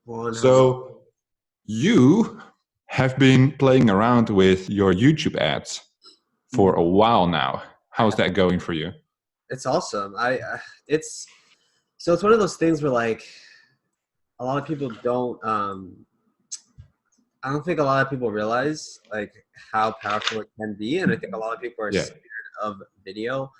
100. So you have been playing around with your YouTube ads for a while now. How's that going for you? It's awesome. It's so it's one of those things where like a lot of people don't. I don't think a lot of people realize like how powerful it can be, and I think a lot of people are Yeah. scared of video.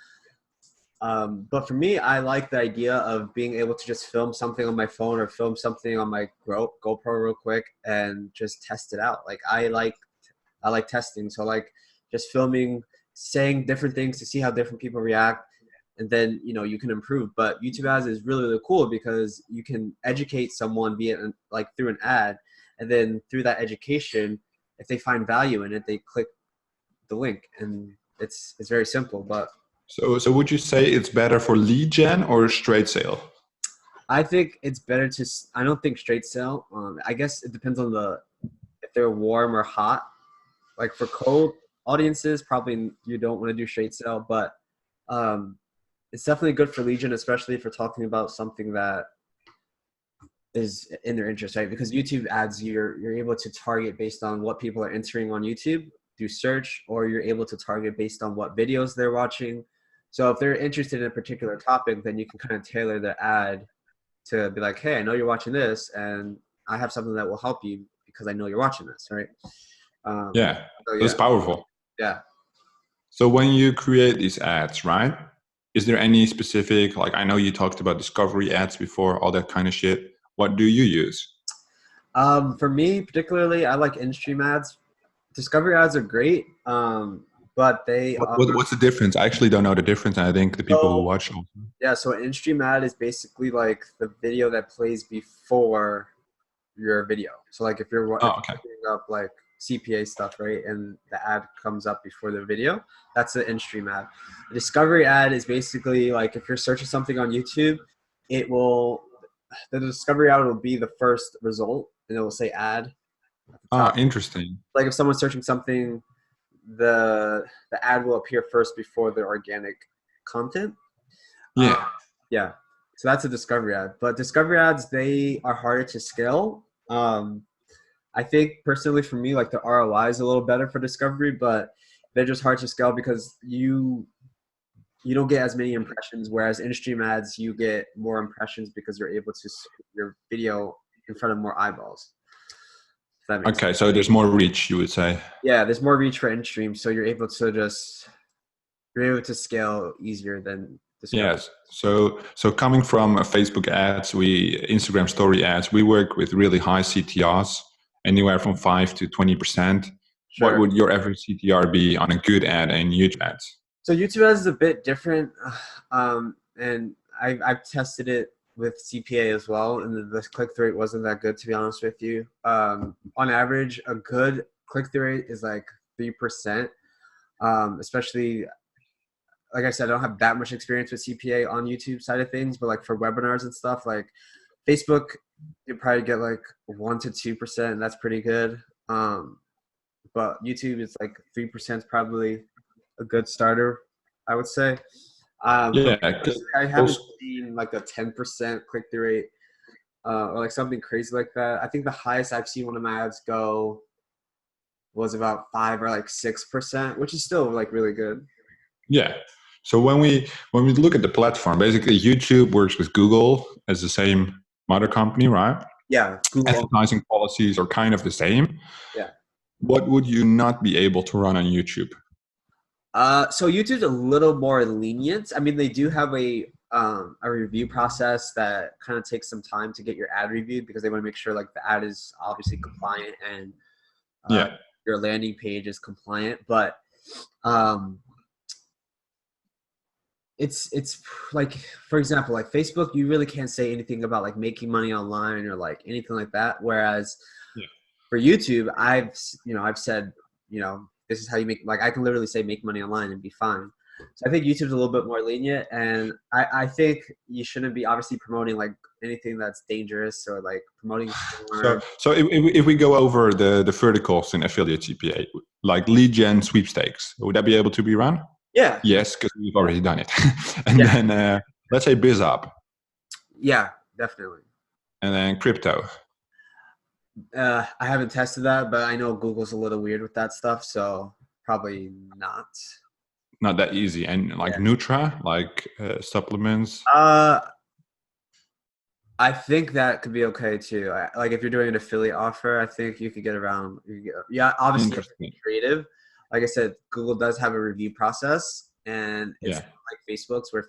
But for me, I like the idea of being able to just film something on my phone or film something on my GoPro real quick and just test it out. Like I like testing, so like just filming, saying different things to see how different people react, and then you can improve. But YouTube ads is really cool because you can educate someone, be it like through an ad, and then through that education, if they find value in it, they click the link, and it's very simple. But So would you say it's better for lead gen or straight sale? I think it's better to. I don't think straight sale. I guess it depends on if they're warm or hot. Like for cold audiences, probably you don't want to do straight sale, but it's definitely good for lead gen, especially if you're talking about something that is in their interest, right? Because YouTube ads, you're able to target based on what people are entering on YouTube through search, or you're able to target based on what videos they're watching. So if they're interested in a particular topic, then you can kind of tailor the ad to be like, hey, I know you're watching this, and I have something that will help you because I know you're watching this, right? Yeah, So that's yeah, powerful. yeah. So when you create these ads, right? Is there any specific, like I know you talked about discovery ads before, all that kind of shit. What do you use? For me particularly, I like in-stream ads. Discovery ads are great, but they are What's the difference? I actually don't know the difference. And I think the people who so watch. yeah. So an in-stream ad is basically like the video that plays before your video. So like if you're Oh, okay. looking up like CPA stuff, right, and the ad comes up before the video, that's the in-stream ad. The discovery ad is basically like if you're searching something on YouTube, the discovery ad will be the first result, and it will say ad at the Ah, top. interesting. Like if someone's searching something, the ad will appear first before the organic content. Uh, Yeah. yeah, so that's a discovery ad. But discovery ads, they are harder to scale. I think personally for me, like the ROI is a little better for discovery, but they're just hard to scale because you don't get as many impressions. Whereas in-stream ads, you get more impressions because you're able to put your video in front of more eyeballs. If that makes sense. Okay, so there's more reach, you would say. Yeah, there's more reach for in-stream, so you're able to scale easier than discovery. Yes. So coming from Facebook ads, Instagram story ads, we work with really high CTRs, anywhere from 5 to 20%. What Sure. would your average CTR be on a good ad in YouTube ads? So YouTube ads is a bit different, and I've tested it with CPA as well, and the click-through rate wasn't that good, to be honest with you. On average, a good click-through rate is like 3%, especially, like I said, I don't have that much experience with CPA on YouTube side of things, but like for webinars and stuff, like Facebook, you probably get like 1 to 2%, and that's pretty good. But YouTube is like 3% is probably a good starter, I would say. For Yeah, me 'cause personally, I haven't also, seen like a 10% click-through rate or like something crazy like that. I think the highest I've seen one of my ads go was about 5 or like 6%, which is still like really good. yeah. So when we look at the platform, basically YouTube works with Google as the same mother company, right? Yeah, Google. Advertising policies are kind of the same. Yeah. What would you not be able to run on YouTube? So YouTube's a little more lenient. I mean, they do have a review process that kind of takes some time to get your ad reviewed because they want to make sure like the ad is obviously compliant and uh, Yeah. your landing page is compliant. But um, it's like, for example, like Facebook, you really can't say anything about like making money online or like anything like that. Whereas Yeah. for YouTube, I've said, this is how you make, like I can literally say make money online and be fine. So I think YouTube's a little bit more lenient, and I think you shouldn't be obviously promoting like anything that's dangerous or like promoting So, porn. so if we go over the verticals in affiliate CPA, like lead gen sweepstakes, would that be able to be run? Yeah, Yes, because we've already done it. And yeah, then let's say biz up, yeah, definitely. and then crypto. I haven't tested that, but I know Google's a little weird with that stuff, so probably not. Not that easy. And like Yeah. Nutra, like supplements. Uh, I think that could be okay too. Like if you're doing an affiliate offer, I think you could get around. Yeah, obviously you have to be Interesting. creative. Like I said, Google does have a review process, and it's Yeah. not like Facebook's, where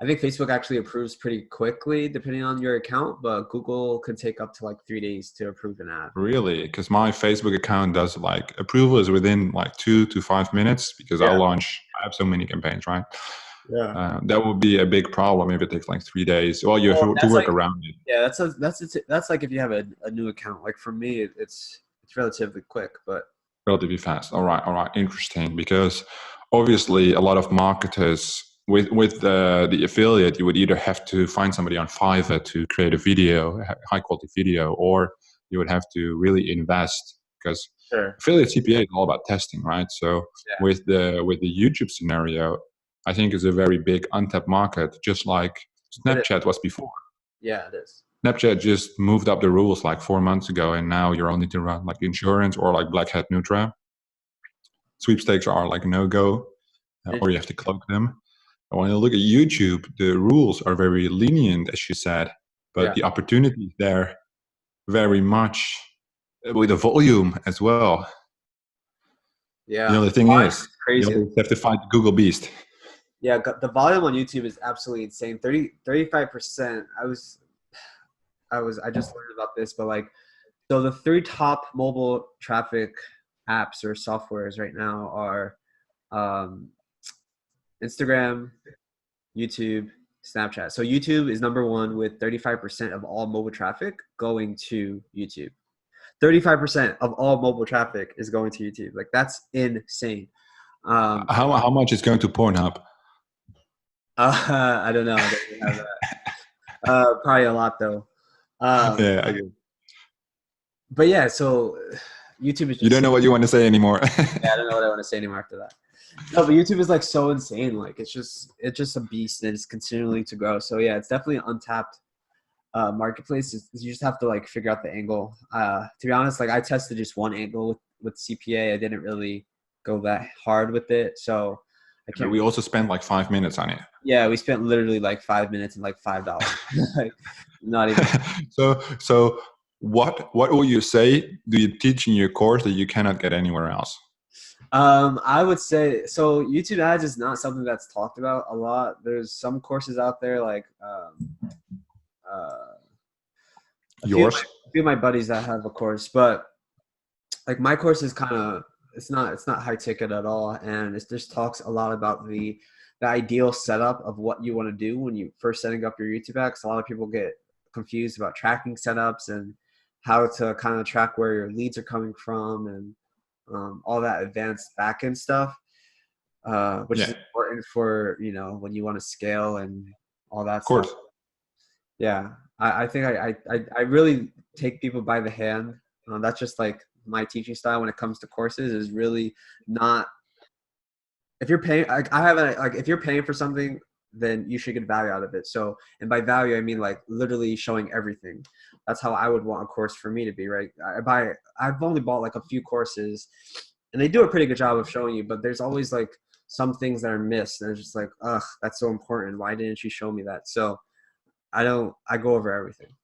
I think Facebook actually approves pretty quickly depending on your account, but Google can take up to like 3 days to approve an ad. Really? Because my Facebook account does like approval is within like 2 to 5 minutes because Yeah. I have so many campaigns, right? Yeah. That would be a big problem if it takes like 3 days. Well, you have Well, to that's work like around it. yeah, that's like if you have a new account. Like for me, it's relatively quick, but Relatively fast. All right, all right. Interesting. Because obviously, a lot of marketers with the affiliate, you would either have to find somebody on Fiverr to create a video, a high quality video, or you would have to really invest because sure. affiliate CPA is all about testing, right? So Yeah. with the YouTube scenario, I think is a very big untapped market, just like It is. Snapchat was before. Yeah, it is. Snapchat just moved up the rules like 4 months ago, and now you're only to run like insurance or like Black Hat Nutra. Sweepstakes are like no go, or you have to cloak them. And when you look at YouTube, the rules are very lenient, as you said, but Yeah. the opportunity there very much with the volume as well. Yeah. The thing is, It's you crazy. always have to fight Google Beast. Yeah, the volume on YouTube is absolutely insane. 35%. I just learned about this, but like so the three top mobile traffic apps or softwares right now are um, Instagram, YouTube, Snapchat. So YouTube is number one with 35% of all mobile traffic going to YouTube. 35% of all mobile traffic is going to YouTube. Like that's insane. Um, How much is going to Pornhub? I don't know. I don't really have that. Probably a lot though. Um, Yeah, I guess. but yeah, so YouTube is You don't just know what you want to say anymore. yeah, I don't know what I want to say anymore after that. No, but YouTube is like so insane. Like it's just a beast and it's continuing to grow. So yeah, it's definitely an untapped marketplace. You just have to like figure out the angle. To be honest, like I tested just one angle with CPA. I didn't really go that hard with it, so I But can't. we also spent like 5 minutes on it. Yeah, we spent literally like 5 minutes and like $5. Like not even. So what will you say do you teach in your course that you cannot get anywhere else? I would say so. YouTube ads is not something that's talked about a lot. There's some courses out there like uh, Yours? a few of my buddies that have a course, but like my course is kind of it's not high ticket at all, and it just talks a lot about the ideal setup of what you want to do when you first setting up your YouTube ad. 'Cause a lot of people get confused about tracking setups and how to kind of track where your leads are coming from and all that advanced backend stuff, which is Yeah, important for when you want to scale and all that of stuff. course. Yeah, I think I really take people by the hand. That's just like my teaching style when it comes to courses is really not if you're paying like I have a like if you're paying for something then you should get value out of it. So and by value I mean like literally showing everything. That's how I would want a course for me to be, right? I've only bought like a few courses and they do a pretty good job of showing you, but there's always like some things that are missed and it's just like, ugh, that's so important. Why didn't you show me that? So I go over everything.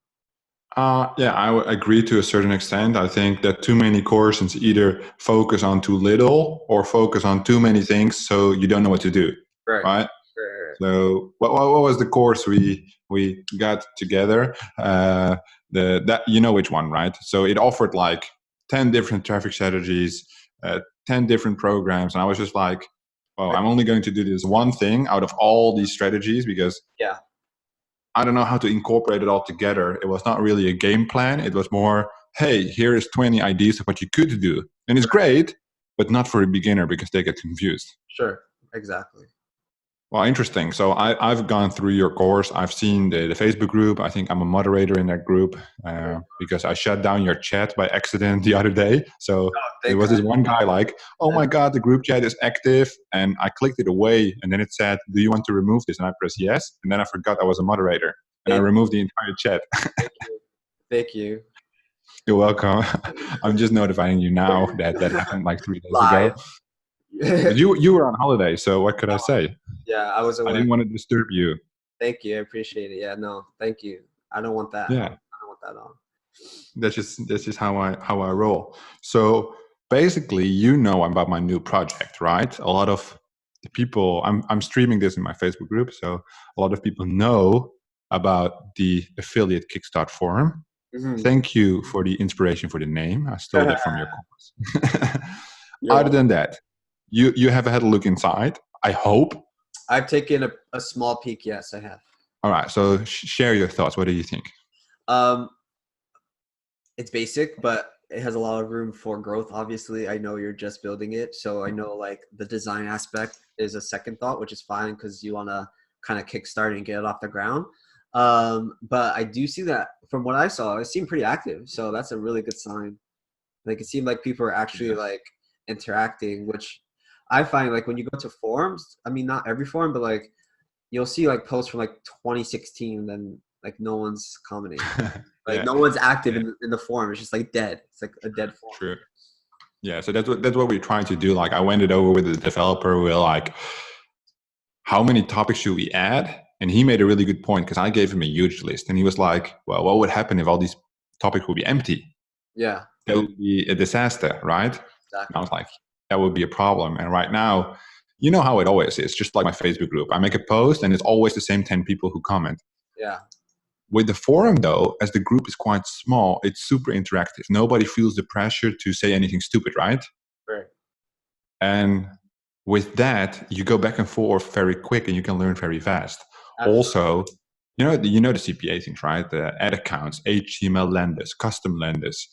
Yeah, I would agree to a certain extent. I think that too many courses either focus on too little or focus on too many things, so you don't know what to do, Right. right? Right. So, what was the course we got together? That you know which one, right? So it offered like 10 different traffic strategies, 10 different programs, and I was just like, "Well, I'm only going to do this one thing out of all these strategies because Yeah. I don't know how to incorporate it all together." It was not really a game plan. It was more, "Hey, here is 20 ideas of what you could do, and it's great, but not for a beginner because they get confused." Sure. Exactly. Well, interesting. So I've gone through your course. I've seen the Facebook group. I think I'm a moderator in that group because I shut down your chat by accident the other day. So there Thank was God. this one guy like, "Oh my God, the group chat is active." And I clicked it away. And then it said, "Do you want to remove this?" And I pressed yes. And then I forgot I was a moderator. And I Thank, removed the entire chat. thank you. Thank you. You're welcome. I'm just notifying you now that happened like 3 days Live. ago. But you were on holiday, so what could I say? Yeah, I was I away. didn't want to disturb you. Thank you. I appreciate it. Yeah, no, thank you. I don't want that. I Yeah, don't want that on. that's just how I roll. So basically, about my new project, right? A lot of the people I'm streaming this in my Facebook group, so a lot of people know about the affiliate Kickstart forum. Mm-hmm. Thank you for the inspiration for the name. I stole that from your course. You're Other welcome. than that, you have had a look inside, I hope. I've taken a small peek. Yes, I have. All right, so share your thoughts. What do you think? Um, it's basic, but it has a lot of room for growth. Obviously, I know you're just building it, so I know like the design aspect is a second thought, which is fine because you want to kind of kickstart and get it off the ground. But I do see that from what I saw, it seemed pretty active, so that's a really good sign. Like it seemed like people are actually like interacting, which I find like when you go to forums, I mean not every forum, but like you'll see like posts from like 2016, and then like no one's commenting. Like Yeah, no one's active in the forum. It's just like dead. It's like a dead forum. true. Yeah, so that's what we're trying to do. Like I went it over with the developer. We're like, how many topics should we add? And he made a really good point because I gave him a huge list, and he was like, well, what would happen if all these topics would be empty? Yeah, That would be a disaster, right? And I exactly. was like, that would be a problem. And right now, you know how it always is, just like my Facebook group. I make a post and it's always the same 10 people who comment. Yeah, With the forum, though, as the group is quite small, it's super interactive. Nobody feels the pressure to say anything stupid, right? right. And with that, you go back and forth very quick and you can learn very fast. Absolutely. Also, the CPA things, right? The ad accounts, HTML lenders, custom lenders,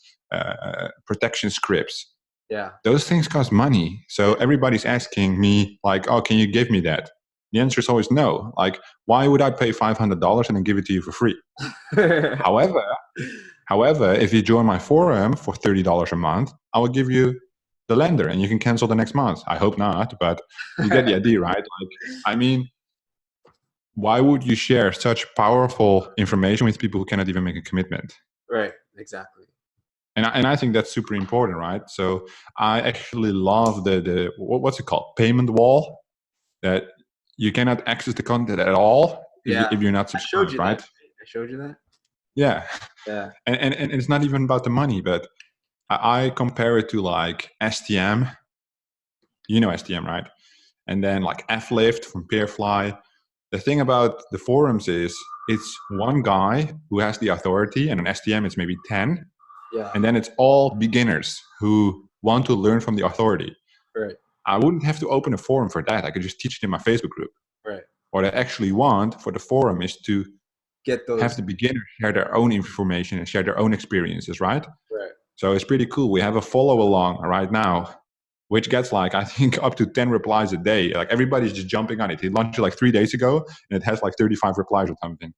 protection scripts. Yeah. Those things cost money. So everybody's asking me like, oh, can you give me that? The answer is always no. Like, why would I pay $500 and then give it to you for free? However, if you join my forum for $30 a month, I will give you the lender and you can cancel the next month. I hope not, but you get the idea, right? Like, I mean, why would you share such powerful information with people who cannot even make a commitment? Right. Exactly. And I think that's super important, right? So I actually love the what's it called, payment wall, that you cannot access the content at all Yeah. if you're not I showed subscribed, you right? that. I showed you that. Yeah, Yeah. and it's not even about the money, but I compare it to like STM. You know STM, right? And then like Flift from Peerfly. The thing about the forums is it's one guy who has the authority, and on STM it's maybe 10. Yeah. And then it's all beginners who want to learn from the authority. Right. I wouldn't have to open a forum for that. I could just teach it in my Facebook group. Right. What I actually want for the forum is to Get have those. the beginners share their own information and share their own experiences, right? Right. So it's pretty cool. We have a follow along right now, which gets like, I think, up to 10 replies a day. Like everybody's just jumping on it. He launched it like 3 days ago and it has like 35 replies or something.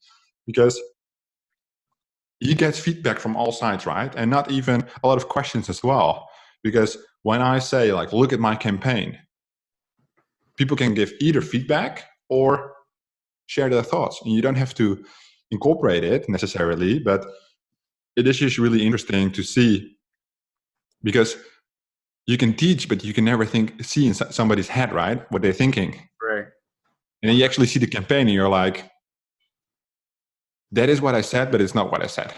Because he gets feedback from all sides, right? And not even a lot of questions as well. Because when I say like, look at my campaign, people can give either feedback or share their thoughts. And you don't have to incorporate it necessarily, but it is just really interesting to see, because you can teach, but you can never see in somebody's head, right? What they're thinking. Right. And then you actually see the campaign and you're like, that is what I said, but it's not what I said.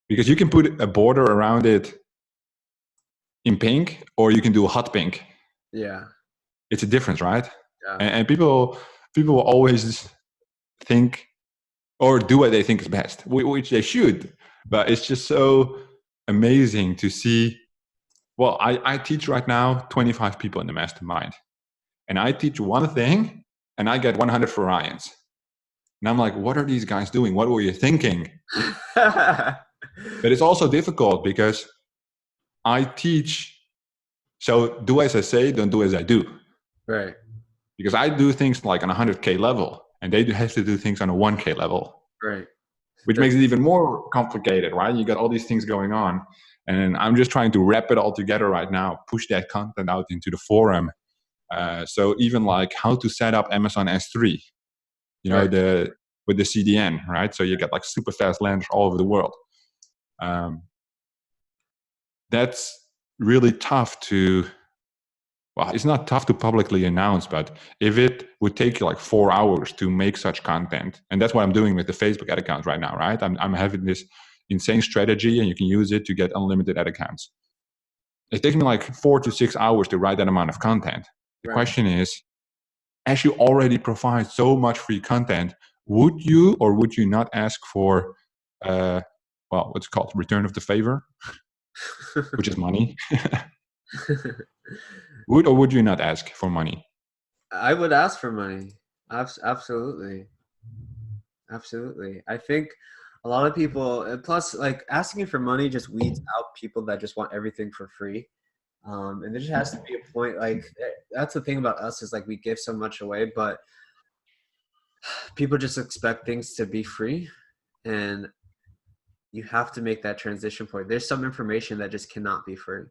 Because you can put a border around it in pink, or you can do a hot pink. Yeah. It's a difference, right? Yeah. And people will always think or do what they think is best, which they should. But it's just so amazing to see. Well, I teach right now 25 people in the mastermind. And I teach one thing and I get 100 for Ryans. And I'm like, what are these guys doing? What were you thinking? But it's also difficult because I teach. So do as I say, don't do as I do. Right. Because I do things like on a 100K level and they have to do things on a 1K level. Right. Which makes it even more complicated, right? You got all these things going on. And I'm just trying to wrap it all together right now, push that content out into the forum. So even like how to set up Amazon S3, Right. with the CDN, right? So you get like super fast lenders all over the world. That's really tough to, well, it's not tough to publicly announce, but if it would take you like 4 hours to make such content, and that's what I'm doing with the Facebook ad account right now, right? I'm having this insane strategy, and you can use it to get unlimited ad accounts. It takes me like 4 to 6 hours to write that amount of content. The question is, as you already provide so much free content, would you or would you not ask for, well, what's it called, return of the favor, which is money? Would or would you not ask for money? I would ask for money. Absolutely. Absolutely. I think a lot of people, and plus like asking for money just weeds out people that just want everything for free. And there just has to be a point, like that's the thing about us is like we give so much away, but people just expect things to be free, and you have to make that transition point. There's some information that just cannot be free.